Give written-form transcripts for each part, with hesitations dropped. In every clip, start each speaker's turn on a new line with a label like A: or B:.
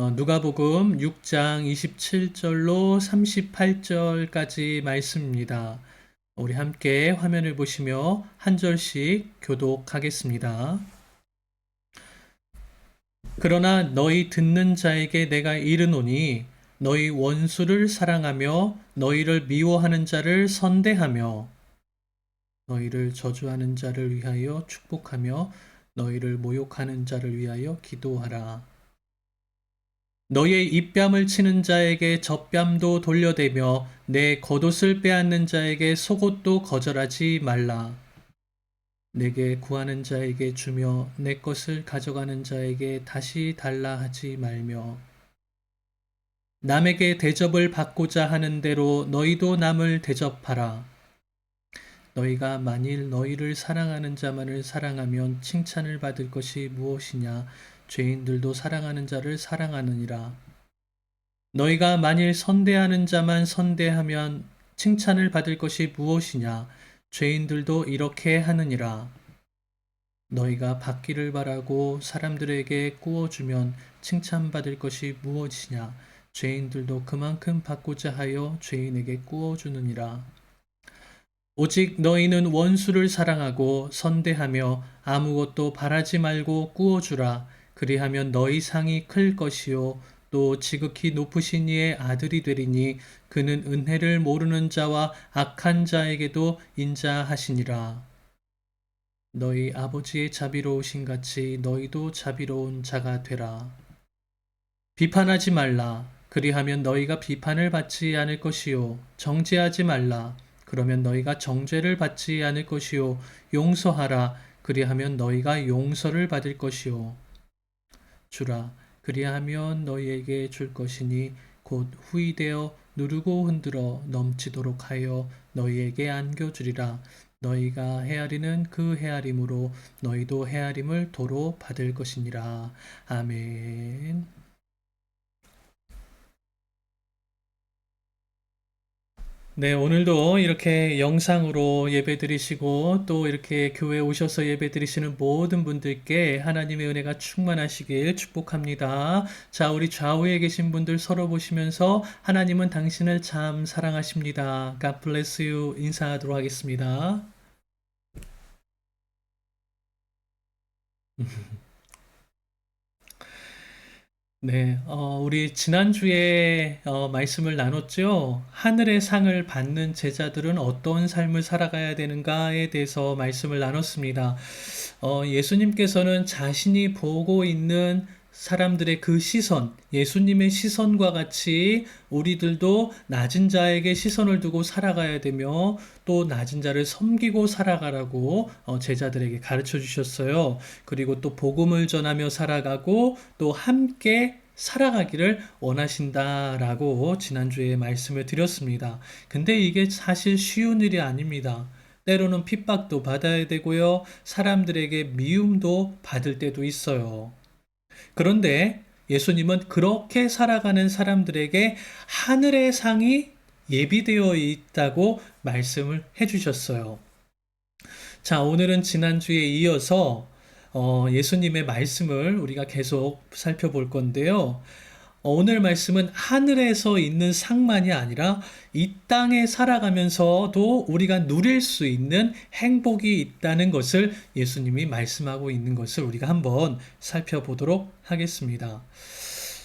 A: 누가복음 6장 27절로 38절까지 말씀입니다. 우리 함께 화면을 보시며 한 절씩 교독하겠습니다. 그러나 너희 듣는 자에게 내가 이르노니 너희 원수를 사랑하며 너희를 미워하는 자를 선대하며 너희를 저주하는 자를 위하여 축복하며 너희를 모욕하는 자를 위하여 기도하라. 너희의 입뺨을 치는 자에게 젖뺨도 돌려대며 내 겉옷을 빼앗는 자에게 속옷도 거절하지 말라. 내게 구하는 자에게 주며 내 것을 가져가는 자에게 다시 달라 하지 말며 남에게 대접을 받고자 하는 대로 너희도 남을 대접하라. 너희가 만일 너희를 사랑하는 자만을 사랑하면 칭찬을 받을 것이 무엇이냐? 죄인들도 사랑하는 자를 사랑하느니라. 너희가 만일 선대하는 자만 선대하면 칭찬을 받을 것이 무엇이냐? 죄인들도 이렇게 하느니라. 너희가 받기를 바라고 사람들에게 꾸어주면 칭찬받을 것이 무엇이냐? 죄인들도 그만큼 받고자 하여 죄인에게 꾸어주느니라. 오직 너희는 원수를 사랑하고 선대하며 아무것도 바라지 말고 꾸어주라. 그리하면 너희 상이 클 것이요 또 지극히 높으신 이의 아들이 되리니 그는 은혜를 모르는 자와 악한 자에게도 인자하시니라. 너희 아버지의 자비로우신 같이 너희도 자비로운 자가 되라. 비판하지 말라. 그리하면 너희가 비판을 받지 않을 것이요 정죄하지 말라. 그러면 너희가 정죄를 받지 않을 것이요 용서하라. 그리하면 너희가 용서를 받을 것이요 주라. 그리하면 너희에게 줄 것이니 곧 후이되어 누르고 흔들어 넘치도록 하여 너희에게 안겨주리라. 너희가 헤아리는 그 헤아림으로 너희도 헤아림을 도로 받을 것이니라. 아멘. 네, 오늘도 이렇게 영상으로 예배 드리시고 또 이렇게 교회 오셔서 예배 드리시는 모든 분들께 하나님의 은혜가 충만하시길 축복합니다. 자, 우리 좌우에 계신 분들 서로 보시면서 하나님은 당신을 참 사랑하십니다. God bless you 인사하도록 하겠습니다. 네, 우리 지난주에 말씀을 나눴죠. 하늘의 상을 받는 제자들은 어떤 삶을 살아가야 되는가에 대해서 말씀을 나눴습니다. 예수님께서는 자신이 보고 있는 사람들의 그 시선, 예수님의 시선과 같이 우리들도 낮은 자에게 시선을 두고 살아가야 되며 또 낮은 자를 섬기고 살아가라고 제자들에게 가르쳐 주셨어요. 그리고 또 복음을 전하며 살아가고 또 함께 살아가기를 원하신다라고 지난주에 말씀을 드렸습니다. 근데 이게 사실 쉬운 일이 아닙니다. 때로는 핍박도 받아야 되고요. 사람들에게 미움도 받을 때도 있어요. 그런데 예수님은 그렇게 살아가는 사람들에게 하늘의 상이 예비되어 있다고 말씀을 해주셨어요. 자, 오늘은 지난주에 이어서 예수님의 말씀을 우리가 계속 살펴볼 건데요. 오늘 말씀은 하늘에서 있는 상만이 아니라 이 땅에 살아가면서도 우리가 누릴 수 있는 행복이 있다는 것을 예수님이 말씀하고 있는 것을 우리가 한번 살펴보도록 하겠습니다.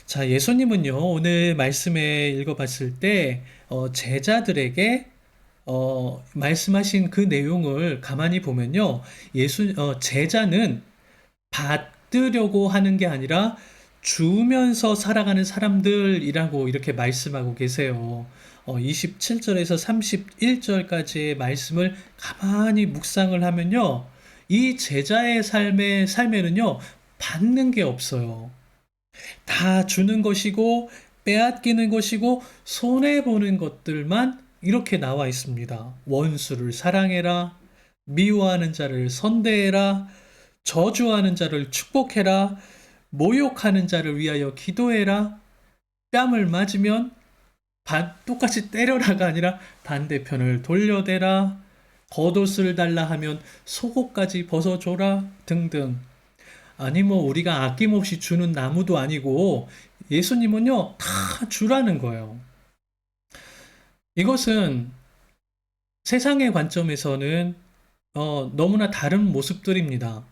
A: 자, 예수님은요, 오늘 말씀에 읽어봤을 때, 제자들에게 말씀하신 그 내용을 가만히 보면요, 제자는 받으려고 하는 게 아니라 주면서 살아가는 사람들이라고 이렇게 말씀하고 계세요. 27절에서 31절까지의 말씀을 가만히 묵상을 하면요, 이 제자의 삶에는요, 받는 게 없어요. 다 주는 것이고, 빼앗기는 것이고, 손해보는 것들만 이렇게 나와 있습니다. 원수를 사랑해라, 미워하는 자를 선대해라, 저주하는 자를 축복해라, 모욕하는 자를 위하여 기도해라, 뺨을 맞으면 똑같이 때려라가 아니라 반대편을 돌려대라, 겉옷을 달라 하면 속옷까지 벗어줘라 등등. 아니 우리가 아낌없이 주는 나무도 아니고 예수님은요, 다 주라는 거예요. 이것은 세상의 관점에서는 너무나 다른 모습들입니다.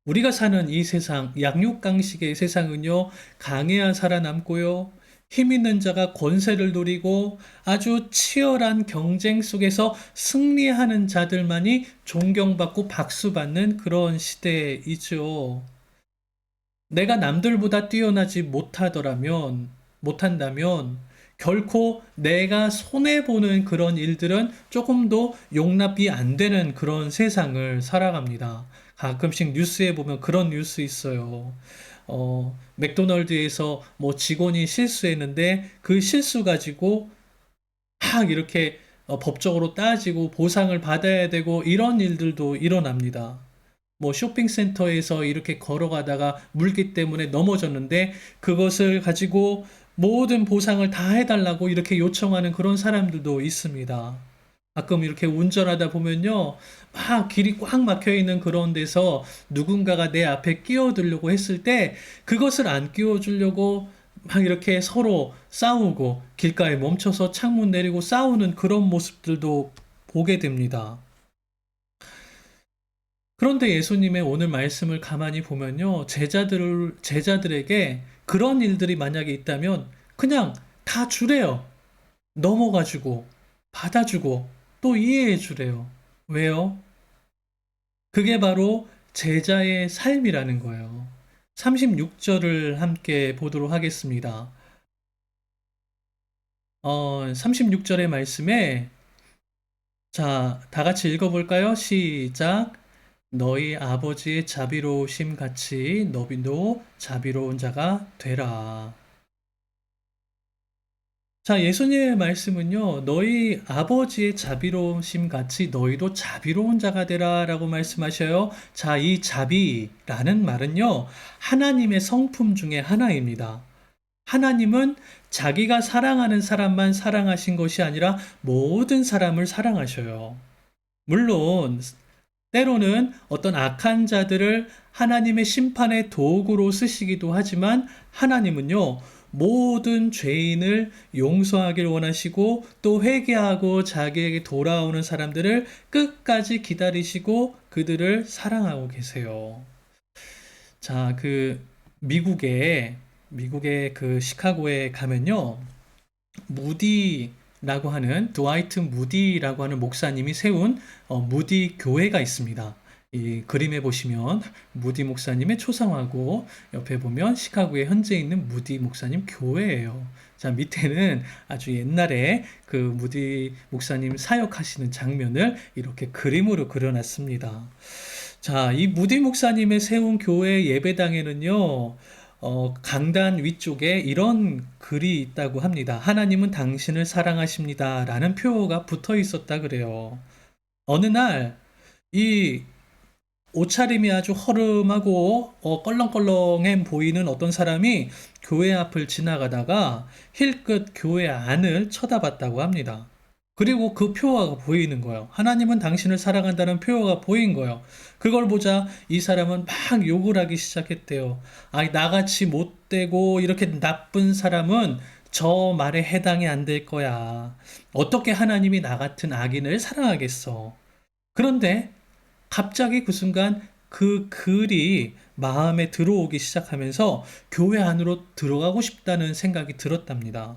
A: 우리가 사는 이 세상, 양육강식의 세상은요, 강해야 살아남고요, 힘 있는 자가 권세를 누리고 아주 치열한 경쟁 속에서 승리하는 자들만이 존경받고 박수받는 그런 시대이죠. 내가 남들보다 뛰어나지 못한다면, 결코 내가 손해보는 그런 일들은 조금도 용납이 안 되는 그런 세상을 살아갑니다. 가끔씩 뉴스에 보면 그런 뉴스 있어요. 맥도널드에서 뭐 직원이 실수했는데 그 실수 가지고 막 이렇게 법적으로 따지고 보상을 받아야 되고 이런 일들도 일어납니다. 뭐 쇼핑센터에서 이렇게 걸어가다가 물기 때문에 넘어졌는데 그것을 가지고 모든 보상을 다 해달라고 이렇게 요청하는 그런 사람들도 있습니다. 가끔 이렇게 운전하다 보면요, 막 길이 꽉 막혀 있는 그런 데서 누군가가 내 앞에 끼어들려고 했을 때 그것을 안 끼워주려고 막 이렇게 서로 싸우고 길가에 멈춰서 창문 내리고 싸우는 그런 모습들도 보게 됩니다. 그런데 예수님의 오늘 말씀을 가만히 보면요. 제자들에게 그런 일들이 만약에 있다면 그냥 다 주래요. 넘어가지고, 받아주고, 또 이해해 주래요. 왜요? 그게 바로 제자의 삶이라는 거예요. 36절을 함께 보도록 하겠습니다. 36절의 말씀에, 자, 다 같이 읽어볼까요? 시작. 너희 아버지의 자비로우심 같이 너희도 자비로운 자가 되라. 자, 예수님의 말씀은요, 너희 아버지의 자비로우심 같이 너희도 자비로운 자가 되라 라고 말씀하셔요. 자, 이 자비라는 말은요, 하나님의 성품 중에 하나입니다. 하나님은 자기가 사랑하는 사람만 사랑하신 것이 아니라 모든 사람을 사랑하셔요. 물론 때로는 어떤 악한 자들을 하나님의 심판의 도구로 쓰시기도 하지만 하나님은요, 모든 죄인을 용서하길 원하시고 또 회개하고 자기에게 돌아오는 사람들을 끝까지 기다리시고 그들을 사랑하고 계세요. 자, 미국의 그 시카고에 가면요. 무디라고 하는 드와이트 무디라고 하는 목사님이 세운 무디 교회가 있습니다. 이 그림에 보시면 무디 목사님의 초상화고 옆에 보면 시카고에 현재 있는 무디 목사님 교회예요. 자, 밑에는 아주 옛날에 그 무디 목사님 사역하시는 장면을 이렇게 그림으로 그려놨습니다. 자, 이 무디 목사님의 세운 교회 예배당에는요, 강단 위쪽에 이런 글이 있다고 합니다. 하나님은 당신을 사랑하십니다. 라는 표어가 붙어 있었다 그래요. 어느 날, 이 옷차림이 아주 허름하고 껄렁껄렁해 보이는 어떤 사람이 교회 앞을 지나가다가 힐끗 교회 안을 쳐다봤다고 합니다. 그리고 그 표어가 보이는 거예요. 하나님은 당신을 사랑한다는 표어가 보인 거예요. 그걸 보자 이 사람은 막 욕을 하기 시작했대요. 아니, 나같이 못되고 이렇게 나쁜 사람은 저 말에 해당이 안 될 거야. 어떻게 하나님이 나 같은 악인을 사랑하겠어? 그런데 갑자기 그 순간 그 글이 마음에 들어오기 시작하면서 교회 안으로 들어가고 싶다는 생각이 들었답니다.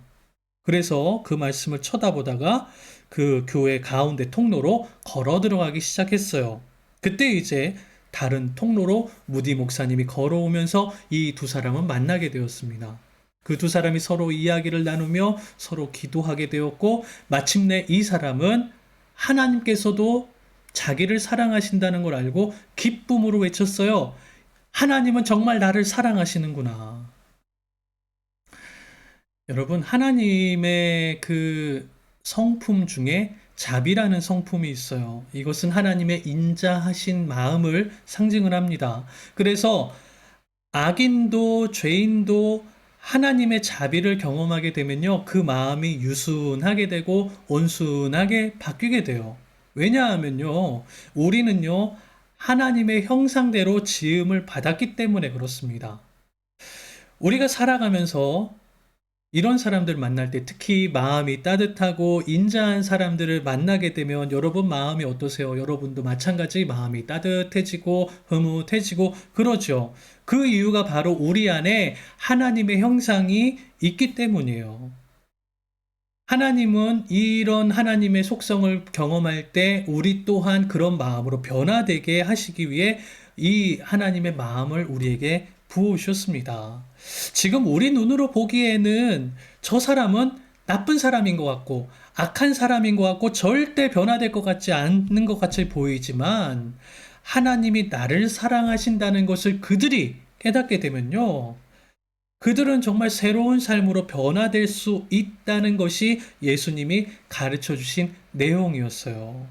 A: 그래서 그 말씀을 쳐다보다가 그 교회 가운데 통로로 걸어 들어가기 시작했어요. 그때 이제 다른 통로로 무디 목사님이 걸어오면서 이 두 사람은 만나게 되었습니다. 그 두 사람이 서로 이야기를 나누며 서로 기도하게 되었고, 마침내 이 사람은 하나님께서도 자기를 사랑하신다는 걸 알고 기쁨으로 외쳤어요. 하나님은 정말 나를 사랑하시는구나. 여러분, 하나님의 그 성품 중에 자비라는 성품이 있어요. 이것은 하나님의 인자하신 마음을 상징을 합니다. 그래서 악인도 죄인도 하나님의 자비를 경험하게 되면요, 그 마음이 유순하게 되고 온순하게 바뀌게 돼요. 왜냐하면요, 우리는요, 하나님의 형상대로 지음을 받았기 때문에 그렇습니다. 우리가 살아가면서 이런 사람들 만날 때 특히 마음이 따뜻하고 인자한 사람들을 만나게 되면 여러분 마음이 어떠세요? 여러분도 마찬가지 마음이 따뜻해지고 흐뭇해지고 그러죠. 그 이유가 바로 우리 안에 하나님의 형상이 있기 때문이에요. 하나님은 이런 하나님의 속성을 경험할 때 우리 또한 그런 마음으로 변화되게 하시기 위해 이 하나님의 마음을 우리에게 부어주셨습니다. 지금 우리 눈으로 보기에는 저 사람은 나쁜 사람인 것 같고 악한 사람인 것 같고 절대 변화될 것 같지 않는 것 같이 보이지만 하나님이 나를 사랑하신다는 것을 그들이 깨닫게 되면요. 그들은 정말 새로운 삶으로 변화될 수 있다는 것이 예수님이 가르쳐 주신 내용이었어요.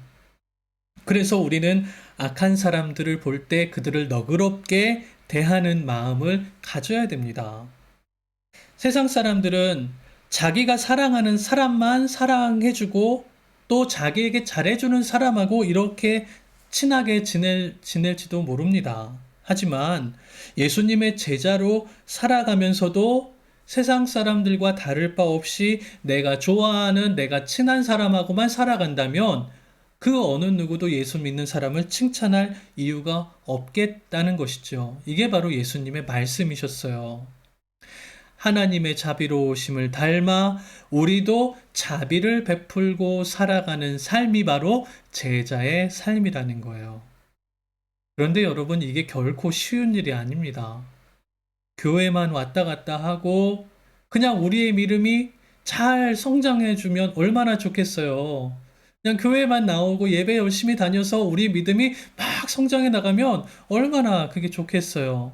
A: 그래서 우리는 악한 사람들을 볼 때 그들을 너그럽게 대하는 마음을 가져야 됩니다. 세상 사람들은 자기가 사랑하는 사람만 사랑해주고 또 자기에게 잘해주는 사람하고 이렇게 친하게 지낼지도 모릅니다. 하지만 예수님의 제자로 살아가면서도 세상 사람들과 다를 바 없이 내가 좋아하는 내가 친한 사람하고만 살아간다면 그 어느 누구도 예수 믿는 사람을 칭찬할 이유가 없겠다는 것이죠. 이게 바로 예수님의 말씀이셨어요. 하나님의 자비로우심을 닮아 우리도 자비를 베풀고 살아가는 삶이 바로 제자의 삶이라는 거예요. 그런데 여러분, 이게 결코 쉬운 일이 아닙니다. 교회만 왔다 갔다 하고 그냥 우리의 믿음이 잘 성장해주면 얼마나 좋겠어요. 그냥 교회만 나오고 예배 열심히 다녀서 우리 믿음이 막 성장해 나가면 얼마나 그게 좋겠어요.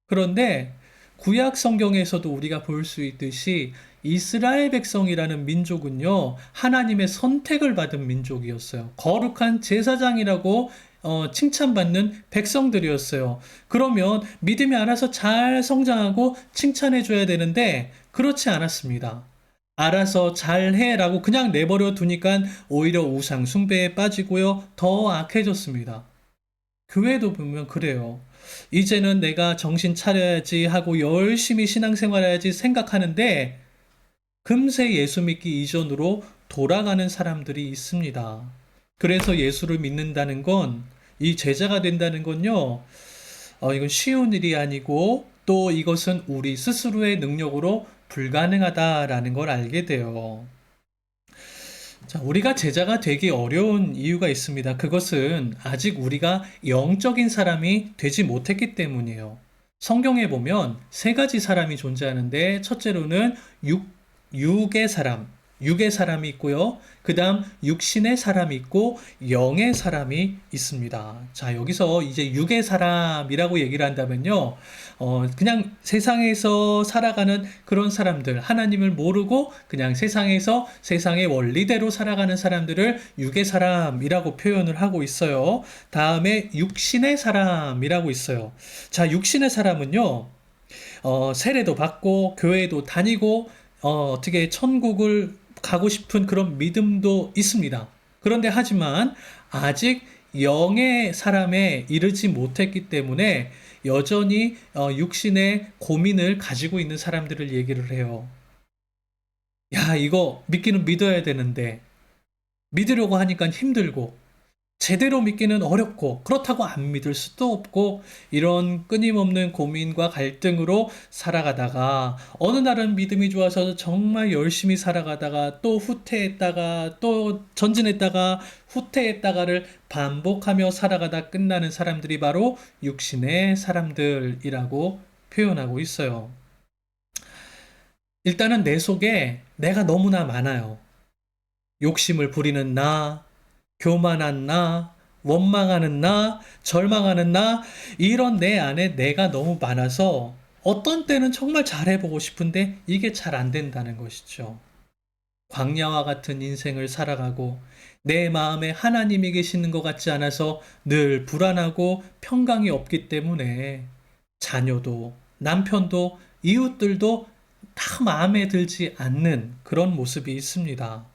A: 그런데 구약 성경에서도 우리가 볼 수 있듯이 이스라엘 백성이라는 민족은요, 하나님의 선택을 받은 민족이었어요. 거룩한 제사장이라고 칭찬받는 백성들이었어요. 그러면 믿음이 알아서 잘 성장하고 칭찬해줘야 되는데 그렇지 않았습니다. 알아서 잘해라고 그냥 내버려 두니까 오히려 우상 숭배에 빠지고요, 더 악해졌습니다. 교회도 보면 그래요. 이제는 내가 정신 차려야지 하고 열심히 신앙생활해야지 생각하는데 금세 예수 믿기 이전으로 돌아가는 사람들이 있습니다. 그래서 예수를 믿는다는 건, 이 제자가 된다는 건요, 이건 쉬운 일이 아니고 또 이것은 우리 스스로의 능력으로 불가능하다라는 걸 알게 돼요. 자, 우리가 제자가 되기 어려운 이유가 있습니다. 그것은 아직 우리가 영적인 사람이 되지 못했기 때문이에요. 성경에 보면 세 가지 사람이 존재하는데, 첫째로는 육의 사람, 육의 사람이 있고요. 그 다음 육신의 사람이 있고 영의 사람이 있습니다. 자, 여기서 이제 육의 사람이라고 얘기를 한다면요. 그냥 세상에서 살아가는 그런 사람들, 하나님을 모르고 그냥 세상에서 세상의 원리대로 살아가는 사람들을 육의 사람이라고 표현을 하고 있어요. 다음에 육신의 사람이라고 있어요. 자, 육신의 사람은요, 세례도 받고 교회도 다니고 어떻게 천국을 가고 싶은 그런 믿음도 있습니다. 그런데 하지만 아직 영의 사람에 이르지 못했기 때문에 여전히 육신의 고민을 가지고 있는 사람들을 얘기를 해요. 야, 이거 믿기는 믿어야 되는데 믿으려고 하니까 힘들고 제대로 믿기는 어렵고 그렇다고 안 믿을 수도 없고 이런 끊임없는 고민과 갈등으로 살아가다가 어느 날은 믿음이 좋아서 정말 열심히 살아가다가 또 후퇴했다가 또 전진했다가 후퇴했다가를 반복하며 살아가다 끝나는 사람들이 바로 육신의 사람들이라고 표현하고 있어요. 일단은 내 속에 내가 너무나 많아요. 욕심을 부리는 나, 교만한 나, 원망하는 나, 절망하는 나, 이런 내 안에 내가 너무 많아서 어떤 때는 정말 잘해보고 싶은데 이게 잘 안 된다는 것이죠. 광야와 같은 인생을 살아가고 내 마음에 하나님이 계시는 것 같지 않아서 늘 불안하고 평강이 없기 때문에 자녀도 남편도 이웃들도 다 마음에 들지 않는 그런 모습이 있습니다.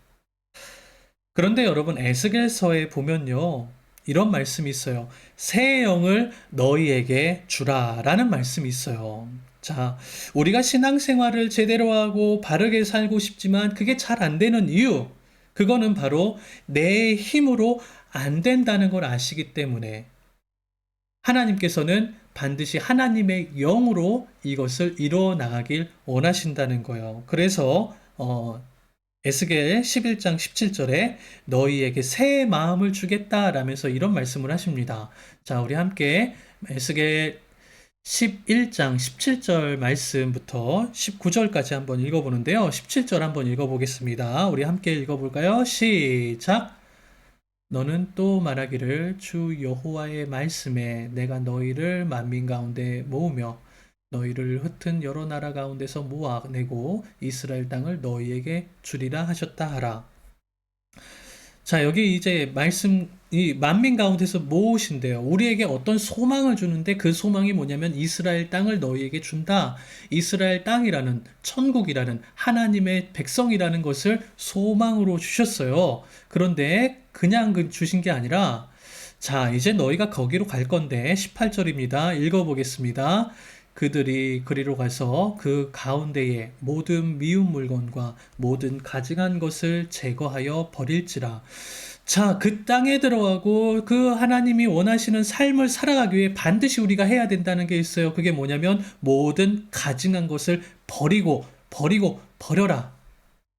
A: 그런데 여러분, 에스겔서에 보면요, 이런 말씀이 있어요. 새 영을 너희에게 주라 라는 말씀이 있어요. 자, 우리가 신앙생활을 제대로 하고 바르게 살고 싶지만 그게 잘 안 되는 이유, 그거는 바로 내 힘으로 안 된다는 걸 아시기 때문에 하나님께서는 반드시 하나님의 영으로 이것을 이루어 나가길 원하신다는 거예요. 그래서 에스겔 11장 17절에 너희에게 새 마음을 주겠다라면서 이런 말씀을 하십니다. 자, 우리 함께 에스겔 11장 17절 말씀부터 19절까지 한번 읽어보는데요. 17절 한번 읽어보겠습니다. 우리 함께 읽어볼까요? 시작! 너는 또 말하기를 주 여호와의 말씀에 내가 너희를 만민 가운데 모으며 너희를 흩은 여러 나라 가운데서 모아내고 이스라엘 땅을 너희에게 주리라 하셨다 하라. 자, 여기 이제 이 만민 가운데서 모으신대요. 우리에게 어떤 소망을 주는데 그 소망이 뭐냐면 이스라엘 땅을 너희에게 준다. 이스라엘 땅이라는 천국이라는 하나님의 백성이라는 것을 소망으로 주셨어요. 그런데 그냥 주신 게 아니라 자, 이제 너희가 거기로 갈 건데 18절입니다. 읽어보겠습니다. 그들이 그리로 가서 그 가운데에 모든 미운 물건과 모든 가증한 것을 제거하여 버릴지라. 자, 그 땅에 들어가고 그 하나님이 원하시는 삶을 살아가기 위해 반드시 우리가 해야 된다는 게 있어요. 그게 뭐냐면 모든 가증한 것을 버려라.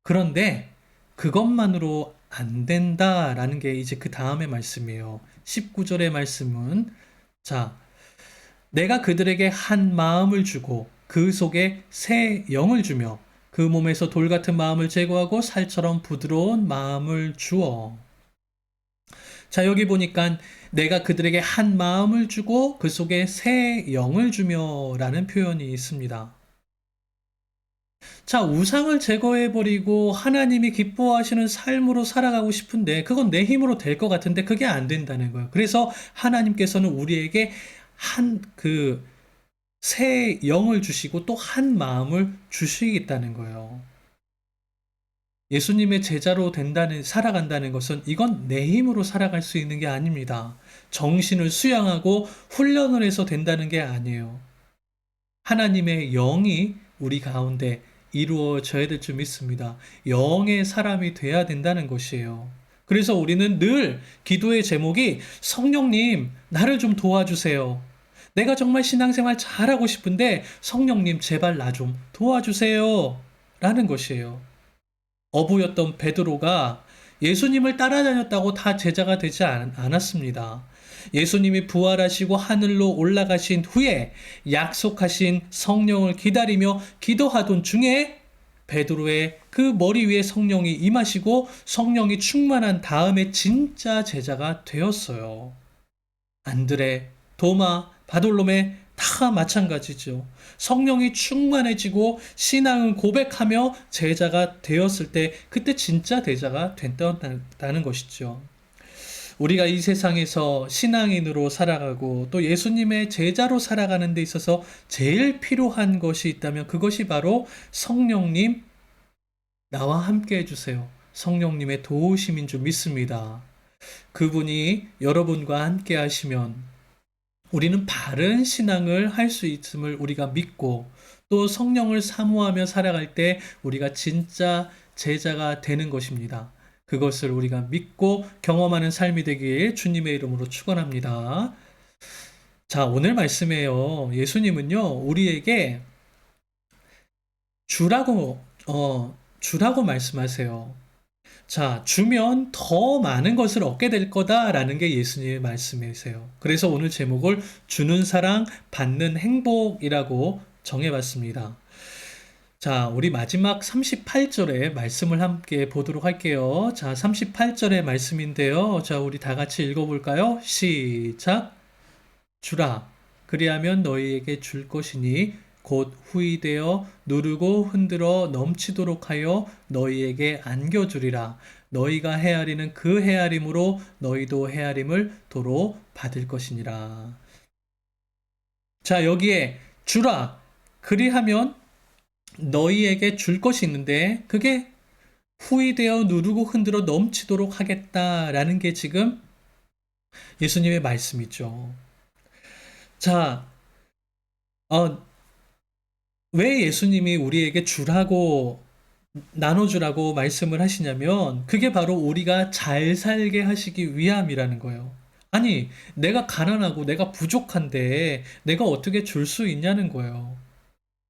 A: 그런데 그것만으로 안 된다라는 게 이제 그 다음의 말씀이에요. 19절의 말씀은 자, 내가 그들에게 한 마음을 주고 그 속에 새 영을 주며 그 몸에서 돌 같은 마음을 제거하고 살처럼 부드러운 마음을 주어. 자, 여기 보니까 내가 그들에게 한 마음을 주고 그 속에 새 영을 주며 라는 표현이 있습니다. 자, 우상을 제거해버리고 하나님이 기뻐하시는 삶으로 살아가고 싶은데 그건 내 힘으로 될 것 같은데 그게 안 된다는 거예요. 그래서 하나님께서는 우리에게 새 영을 주시고 또 한 마음을 주시겠다는 거예요. 예수님의 제자로 살아간다는 것은 이건 내 힘으로 살아갈 수 있는 게 아닙니다. 정신을 수양하고 훈련을 해서 된다는 게 아니에요. 하나님의 영이 우리 가운데 이루어져야 될 줄 믿습니다. 영의 사람이 돼야 된다는 것이에요. 그래서 우리는 늘 기도의 제목이 성령님, 나를 좀 도와주세요. 내가 정말 신앙생활 잘하고 싶은데 성령님, 제발 나 좀 도와주세요. 라는 것이에요. 어부였던 베드로가 예수님을 따라다녔다고 다 제자가 되지 않았습니다. 예수님이 부활하시고 하늘로 올라가신 후에 약속하신 성령을 기다리며 기도하던 중에 베드로의 그 머리 위에 성령이 임하시고 성령이 충만한 다음에 진짜 제자가 되었어요. 안드레, 도마, 바돌로메 다 마찬가지죠. 성령이 충만해지고 신앙을 고백하며 제자가 되었을 때 그때 진짜 제자가 됐다는 것이죠. 우리가 이 세상에서 신앙인으로 살아가고 또 예수님의 제자로 살아가는 데 있어서 제일 필요한 것이 있다면 그것이 바로 성령님, 나와 함께 해주세요. 성령님의 도우심인 줄 믿습니다. 그분이 여러분과 함께 하시면 우리는 바른 신앙을 할 수 있음을 우리가 믿고 또 성령을 사모하며 살아갈 때 우리가 진짜 제자가 되는 것입니다. 그것을 우리가 믿고 경험하는 삶이 되길 주님의 이름으로 축원합니다. 자, 오늘 말씀에요. 예수님은요, 우리에게 주라고 말씀하세요. 자, 주면 더 많은 것을 얻게 될 거다라는 게 예수님의 말씀이세요. 그래서 오늘 제목을 주는 사랑, 받는 행복이라고 정해봤습니다. 자, 우리 마지막 38절의 말씀을 함께 보도록 할게요. 자, 38절의 말씀인데요. 자, 우리 다 같이 읽어볼까요? 시작! 주라, 그리하면 너희에게 줄 것이니 곧 후이되어 누르고 흔들어 넘치도록 하여 너희에게 안겨주리라. 너희가 헤아리는 그 헤아림으로 너희도 헤아림을 도로 받을 것이니라. 자, 여기에 주라, 그리하면 너희에게 줄 것이 있는데 그게 후이되어 누르고 흔들어 넘치도록 하겠다라는 게 지금 예수님의 말씀이죠. 자, 왜 예수님이 우리에게 주라고 나눠주라고 말씀을 하시냐면 그게 바로 우리가 잘 살게 하시기 위함이라는 거예요. 아니, 내가 가난하고 내가 부족한데 내가 어떻게 줄 수 있냐는 거예요.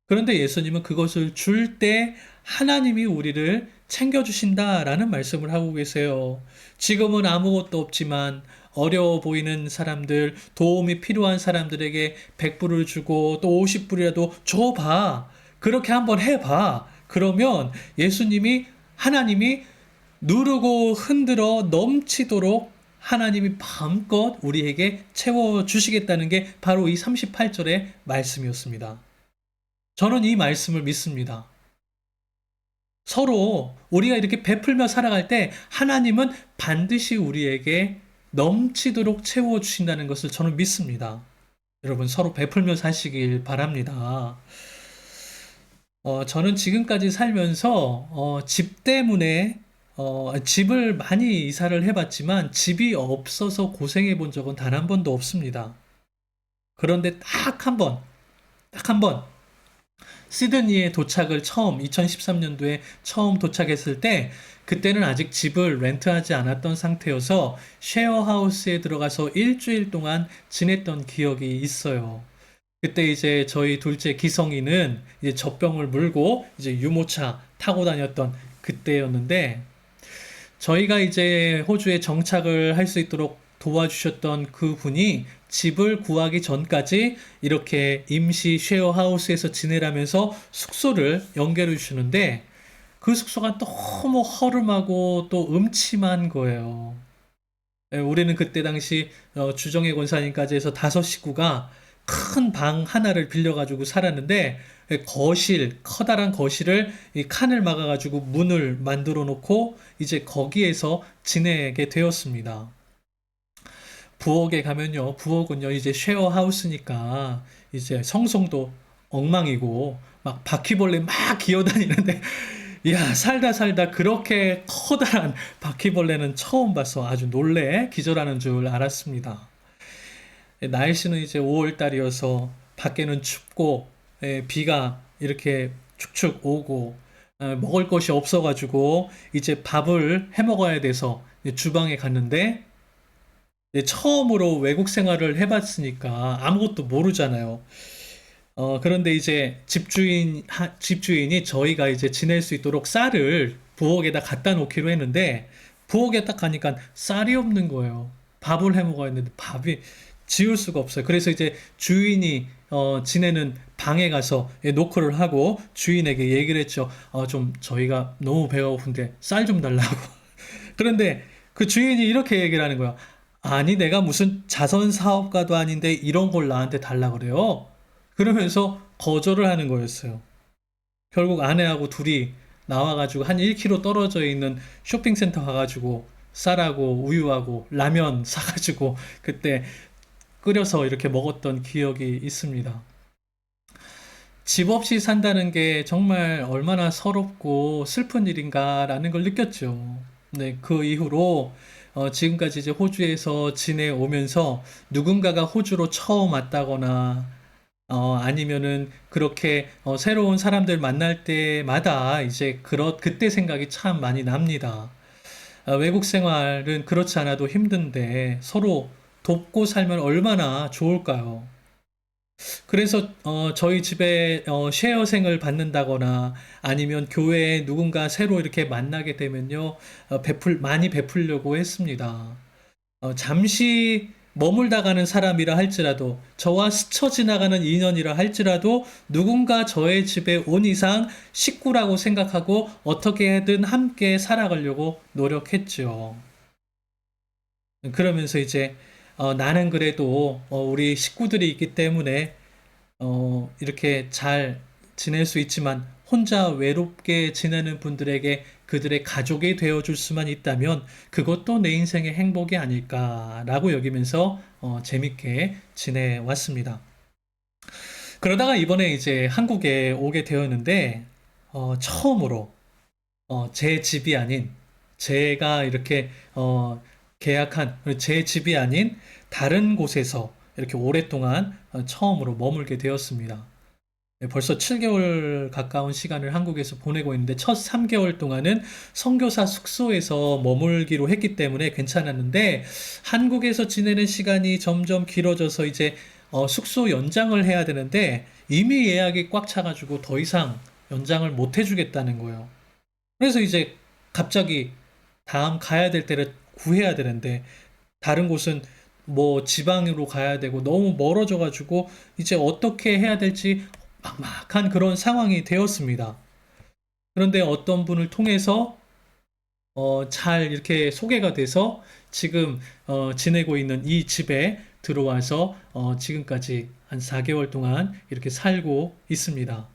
A: 그런데 예수님은 그것을 줄 때 하나님이 우리를 챙겨주신다라는 말씀을 하고 계세요. 지금은 아무것도 없지만 어려워 보이는 사람들, 도움이 필요한 사람들에게 100불을 주고 또 50불이라도 줘봐. 그렇게 한번 해봐. 그러면 하나님이 누르고 흔들어 넘치도록 하나님이 마음껏 우리에게 채워주시겠다는 게 바로 이 38절의 말씀이었습니다. 저는 이 말씀을 믿습니다. 서로 우리가 이렇게 베풀며 살아갈 때 하나님은 반드시 우리에게 넘치도록 채워주신다는 것을 저는 믿습니다. 여러분 서로 베풀며 사시길 바랍니다. 저는 지금까지 살면서 집 때문에 집을 많이 이사를 해봤지만 집이 없어서 고생해 본 적은 단 한 번도 없습니다. 그런데 딱 한 번, 시드니에 도착을 2013년도에 처음 도착했을 때, 그때는 아직 집을 렌트하지 않았던 상태여서 쉐어하우스에 들어가서 일주일 동안 지냈던 기억이 있어요. 그때 이제 저희 둘째 기성이는 이제 젖병을 물고 이제 유모차 타고 다녔던 그때였는데, 저희가 이제 호주에 정착을 할 수 있도록 도와주셨던 그 분이 집을 구하기 전까지 이렇게 임시 쉐어하우스에서 지내라면서 숙소를 연결해 주시는데 그 숙소가 너무 허름하고 또 음침한 거예요. 예, 우리는 그때 당시 주정혜 권사님까지 해서 5식구가 큰 방 하나를 빌려가지고 살았는데 예, 커다란 거실을 이 칸을 막아가지고 문을 만들어 놓고 이제 거기에서 지내게 되었습니다. 부엌에 가면요, 부엌은요, 이제 쉐어하우스니까 이제 성성도 엉망이고 막 바퀴벌레 막 기어다니는데 야, 살다 살다 그렇게 커다란 바퀴벌레는 처음 봐서 아주 놀래 기절하는 줄 알았습니다. 날씨는 이제 5월 달이어서 밖에는 춥고 비가 이렇게 축축 오고 먹을 것이 없어가지고 이제 밥을 해 먹어야 돼서 이제 주방에 갔는데 처음으로 외국 생활을 해봤으니까 아무것도 모르잖아요. 그런데 이제 집주인이 저희가 이제 지낼 수 있도록 쌀을 부엌에다 갖다 놓기로 했는데, 부엌에 딱 가니까 쌀이 없는 거예요. 밥을 해 먹어야 했는데 밥이 지울 수가 없어요. 그래서 이제 주인이 지내는 방에 가서 노크를 하고 주인에게 얘기를 했죠. 좀 저희가 너무 배가 고픈데 쌀 좀 달라고. 그런데 그 주인이 이렇게 얘기를 하는 거야. 아니, 내가 무슨 자선 사업가도 아닌데 이런 걸 나한테 달라 그래요? 그러면서 거절을 하는 거였어요. 결국 아내하고 둘이 나와가지고 한 1km 떨어져 있는 쇼핑센터 가가지고 쌀하고 우유하고 라면 사가지고 그때 끓여서 이렇게 먹었던 기억이 있습니다. 집 없이 산다는 게 정말 얼마나 서럽고 슬픈 일인가라는 걸 느꼈죠. 네, 그 이후로 지금까지 이제 호주에서 지내오면서 누군가가 호주로 처음 왔다거나 아니면은 그렇게 새로운 사람들 만날 때마다 이제 그때 생각이 참 많이 납니다. 외국 생활은 그렇지 않아도 힘든데 서로 돕고 살면 얼마나 좋을까요? 그래서 저희 집에 쉐어생을 받는다거나 아니면 교회에 누군가 새로 이렇게 만나게 되면요, 많이 베풀려고 했습니다. 잠시 머물다 가는 사람이라 할지라도, 저와 스쳐 지나가는 인연이라 할지라도, 누군가 저의 집에 온 이상 식구라고 생각하고 어떻게든 함께 살아가려고 노력했죠. 그러면서 이제, 나는 그래도, 우리 식구들이 있기 때문에, 이렇게 잘 지낼 수 있지만, 혼자 외롭게 지내는 분들에게 그들의 가족이 되어줄 수만 있다면 그것도 내 인생의 행복이 아닐까라고 여기면서 재밌게 지내왔습니다. 그러다가 이번에 이제 한국에 오게 되었는데 처음으로 제 집이 아닌 제가 이렇게 계약한 제 집이 아닌 다른 곳에서 이렇게 오랫동안 처음으로 머물게 되었습니다. 네, 벌써 7개월 가까운 시간을 한국에서 보내고 있는데 첫 3개월 동안은 선교사 숙소에서 머물기로 했기 때문에 괜찮았는데 한국에서 지내는 시간이 점점 길어져서 이제 숙소 연장을 해야 되는데 이미 예약이 꽉 차가지고 더 이상 연장을 못 해주겠다는 거예요. 그래서 이제 갑자기 다음 가야 될 때를 구해야 되는데 다른 곳은 뭐 지방으로 가야 되고 너무 멀어져가지고 이제 어떻게 해야 될지 막막한 그런 상황이 되었습니다. 그런데 어떤 분을 통해서 잘 이렇게 소개가 돼서 지금 지내고 있는 이 집에 들어와서 지금까지 한 4개월 동안 이렇게 살고 있습니다.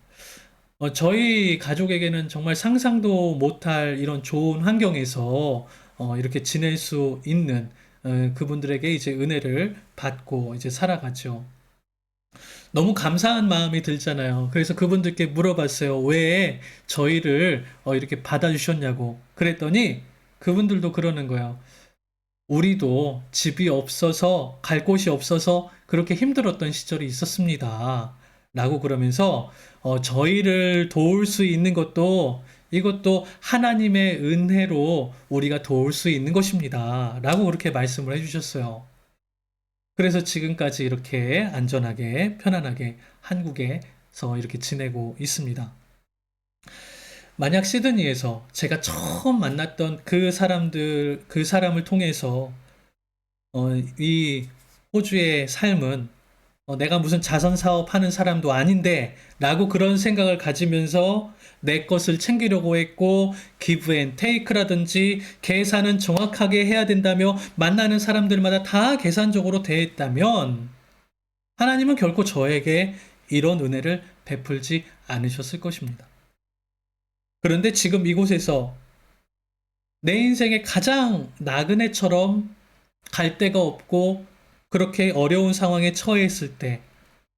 A: 저희 가족에게는 정말 상상도 못할 이런 좋은 환경에서 이렇게 지낼 수 있는 그분들에게 이제 은혜를 받고 이제 살아가죠. 너무 감사한 마음이 들잖아요. 그래서 그분들께 물어봤어요. 왜 저희를 이렇게 받아주셨냐고. 그랬더니 그분들도 그러는 거예요. 우리도 집이 없어서 갈 곳이 없어서 그렇게 힘들었던 시절이 있었습니다. 라고 그러면서 저희를 도울 수 있는 것도 이것도 하나님의 은혜로 우리가 도울 수 있는 것입니다. 라고 그렇게 말씀을 해주셨어요. 그래서 지금까지 이렇게 안전하게, 편안하게 한국에서 이렇게 지내고 있습니다. 만약 시드니에서 제가 처음 만났던 그 사람을 통해서, 이 호주의 삶은 내가 무슨 자선 사업 하는 사람도 아닌데, 라고 그런 생각을 가지면서 내 것을 챙기려고 했고, 기브 앤 테이크라든지 계산은 정확하게 해야 된다며 만나는 사람들마다 다 계산적으로 대했다면, 하나님은 결코 저에게 이런 은혜를 베풀지 않으셨을 것입니다. 그런데 지금 이곳에서 내 인생의 가장 나그네처럼 갈 데가 없고 그렇게 어려운 상황에 처해 있을 때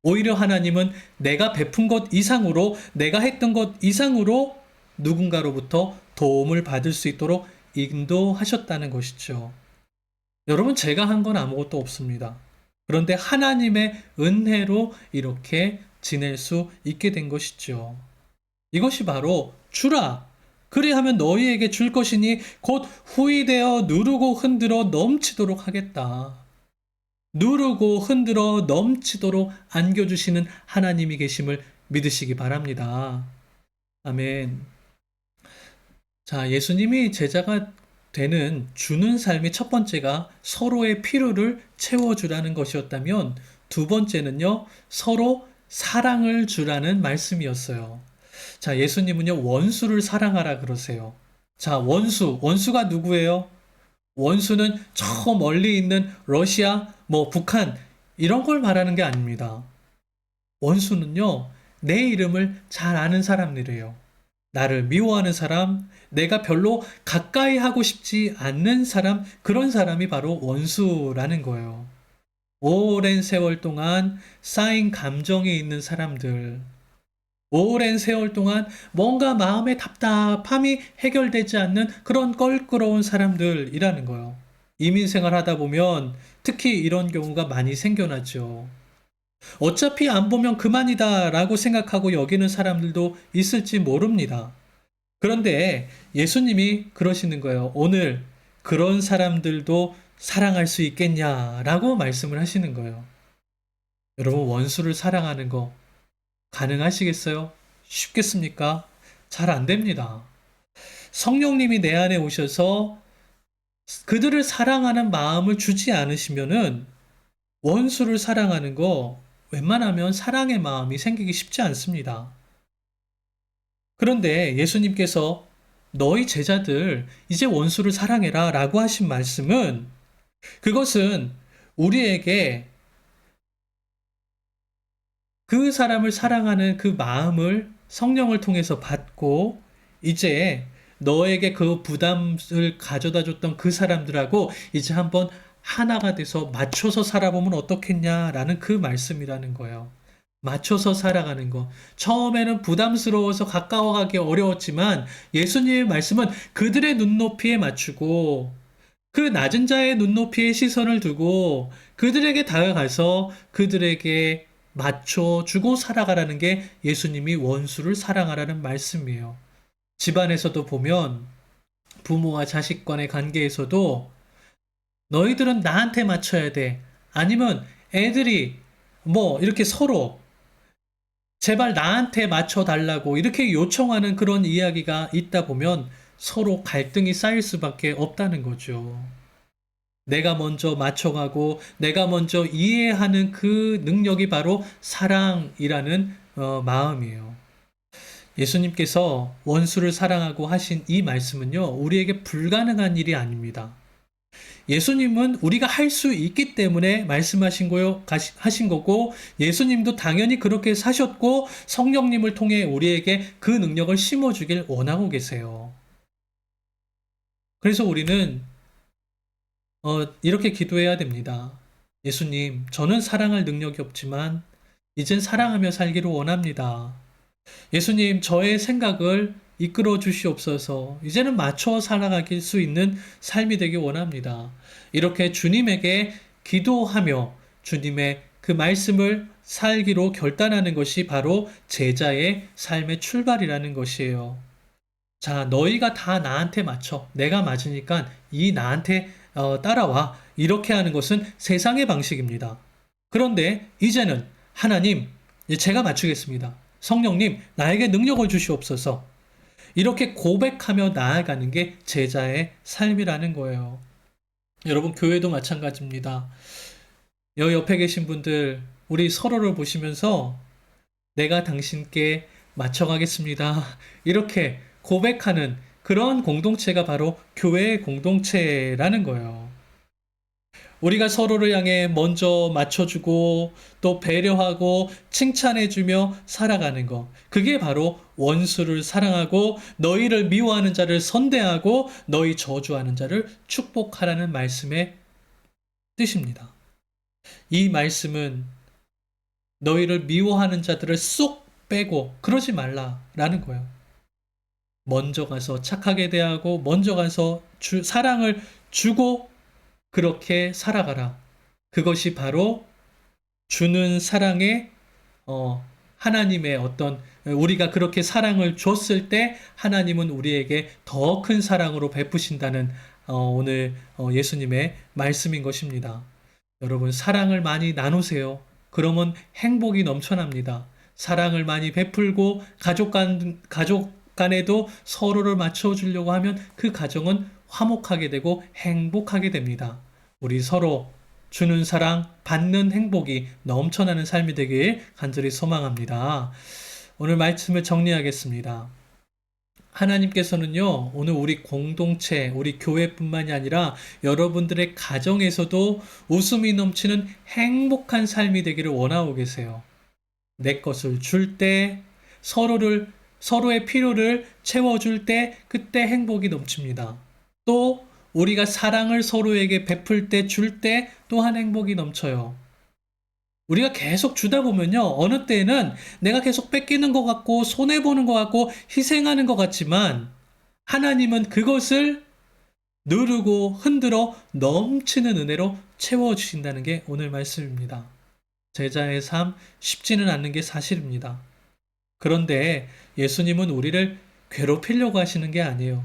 A: 오히려 하나님은 내가 베푼 것 이상으로 내가 했던 것 이상으로 누군가로부터 도움을 받을 수 있도록 인도하셨다는 것이죠. 여러분 제가 한 건 아무것도 없습니다. 그런데 하나님의 은혜로 이렇게 지낼 수 있게 된 것이죠. 이것이 바로 주라. 그리하면 너희에게 줄 것이니 곧 후이되어 누르고 흔들어 넘치도록 하겠다. 누르고 흔들어 넘치도록 안겨주시는 하나님이 계심을 믿으시기 바랍니다. 아멘. 자, 예수님이 제자가 되는 주는 삶의 첫 번째가 서로의 필요를 채워주라는 것이었다면 두 번째는요, 서로 사랑을 주라는 말씀이었어요. 자, 예수님은요, 원수를 사랑하라 그러세요. 자, 원수가 누구예요? 원수는 저 멀리 있는 러시아, 북한, 이런 걸 말하는 게 아닙니다. 원수는요, 내 이름을 잘 아는 사람들이에요. 나를 미워하는 사람, 내가 별로 가까이 하고 싶지 않는 사람, 그런 사람이 바로 원수라는 거예요. 오랜 세월 동안 쌓인 감정이 있는 사람들, 오랜 세월 동안 뭔가 마음의 답답함이 해결되지 않는 그런 껄끄러운 사람들이라는 거예요. 이민생활 하다 보면 특히 이런 경우가 많이 생겨나죠. 어차피 안 보면 그만이다 라고 생각하고 여기는 사람들도 있을지 모릅니다. 그런데 예수님이 그러시는 거예요. 오늘 그런 사람들도 사랑할 수 있겠냐라고 말씀을 하시는 거예요. 여러분, 원수를 사랑하는 거 가능하시겠어요? 쉽겠습니까? 잘 안 됩니다. 성령님이 내 안에 오셔서 그들을 사랑하는 마음을 주지 않으시면은 원수를 사랑하는 거 웬만하면 사랑의 마음이 생기기 쉽지 않습니다. 그런데 예수님께서 너희 제자들 이제 원수를 사랑해라 라고 하신 말씀은 그것은 우리에게 그 사람을 사랑하는 그 마음을 성령을 통해서 받고 이제 너에게 그 부담을 가져다 줬던 그 사람들하고 이제 한번 하나가 돼서 맞춰서 살아보면 어떻겠냐라는 그 말씀이라는 거예요. 맞춰서 살아가는 거. 처음에는 부담스러워서 가까워가기 어려웠지만 예수님의 말씀은 그들의 눈높이에 맞추고 그 낮은 자의 눈높이에 시선을 두고 그들에게 다가가서 그들에게 맞춰주고 살아가라는 게 예수님이 원수를 사랑하라는 말씀이에요. 집안에서도 보면 부모와 자식 간의 관계에서도 너희들은 나한테 맞춰야 돼. 아니면 애들이 뭐 이렇게 서로 제발 나한테 맞춰달라고 이렇게 요청하는 그런 이야기가 있다 보면 서로 갈등이 쌓일 수밖에 없다는 거죠. 내가 먼저 맞춰가고 내가 먼저 이해하는 그 능력이 바로 사랑이라는 마음이에요. 예수님께서 원수를 사랑하고 하신 이 말씀은요, 우리에게 불가능한 일이 아닙니다. 예수님은 우리가 할 수 있기 때문에 말씀하신 거요, 하신 거고, 예수님도 당연히 그렇게 사셨고, 성령님을 통해 우리에게 그 능력을 심어주길 원하고 계세요. 그래서 우리는 이렇게 기도해야 됩니다. 예수님, 저는 사랑할 능력이 없지만, 이젠 사랑하며 살기를 원합니다. 예수님, 저의 생각을 이끌어 주시옵소서. 이제는 맞춰 살아갈 수 있는 삶이 되길 원합니다. 이렇게 주님에게 기도하며 주님의 그 말씀을 살기로 결단하는 것이 바로 제자의 삶의 출발이라는 것이에요. 자, 너희가 다 나한테 맞춰. 내가 맞으니까 이 나한테 따라와. 이렇게 하는 것은 세상의 방식입니다. 그런데 이제는 하나님, 제가 맞추겠습니다. 성령님, 나에게 능력을 주시옵소서. 이렇게 고백하며 나아가는 게 제자의 삶이라는 거예요. 여러분, 교회도 마찬가지입니다. 여기 옆에 계신 분들, 우리 서로를 보시면서 내가 당신께 맞춰가겠습니다. 이렇게 고백하는 그런 공동체가 바로 교회의 공동체라는 거예요. 우리가 서로를 향해 먼저 맞춰주고 또 배려하고 칭찬해주며 살아가는 것. 그게 바로 원수를 사랑하고 너희를 미워하는 자를 선대하고 너희 저주하는 자를 축복하라는 말씀의 뜻입니다. 이 말씀은 너희를 미워하는 자들을 쏙 빼고 그러지 말라라는 거예요. 먼저 가서 착하게 대하고 먼저 가서 사랑을 주고 그렇게 살아가라. 그것이 바로 주는 사랑의 하나님의 어떤 우리가 그렇게 사랑을 줬을 때 하나님은 우리에게 더 큰 사랑으로 베푸신다는 오늘 예수님의 말씀인 것입니다. 여러분 사랑을 많이 나누세요. 그러면 행복이 넘쳐납니다. 사랑을 많이 베풀고 가족 간에도 서로를 맞춰주려고 하면 그 가정은 화목하게 되고 행복하게 됩니다. 우리 서로 주는 사랑, 받는 행복이 넘쳐나는 삶이 되길 간절히 소망합니다. 오늘 말씀을 정리하겠습니다. 하나님께서는요, 오늘 우리 공동체, 우리 교회뿐만이 아니라 여러분들의 가정에서도 웃음이 넘치는 행복한 삶이 되기를 원하고 계세요. 내 것을 줄 때, 서로의 필요를 채워줄 때, 그때 행복이 넘칩니다. 또, 우리가 사랑을 서로에게 베풀 때, 줄 때 또한 행복이 넘쳐요. 우리가 계속 주다 보면요, 어느 때에는 내가 계속 뺏기는 것 같고, 손해보는 것 같고, 희생하는 것 같지만, 하나님은 그것을 누르고 흔들어 넘치는 은혜로 채워주신다는 게 오늘 말씀입니다. 제자의 삶 쉽지는 않는 게 사실입니다. 그런데 예수님은 우리를 괴롭히려고 하시는 게 아니에요.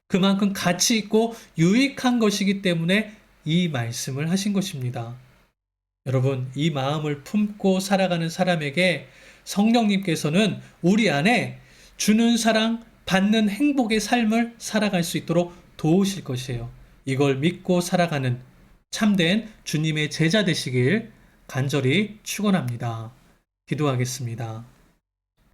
A: 그만큼 가치 있고 유익한 것이기 때문에 이 말씀을 하신 것입니다. 여러분, 이 마음을 품고 살아가는 사람에게 성령님께서는 우리 안에 주는 사랑, 받는 행복의 삶을 살아갈 수 있도록 도우실 것이에요. 이걸 믿고 살아가는 참된 주님의 제자 되시길 간절히 축원합니다. 기도하겠습니다.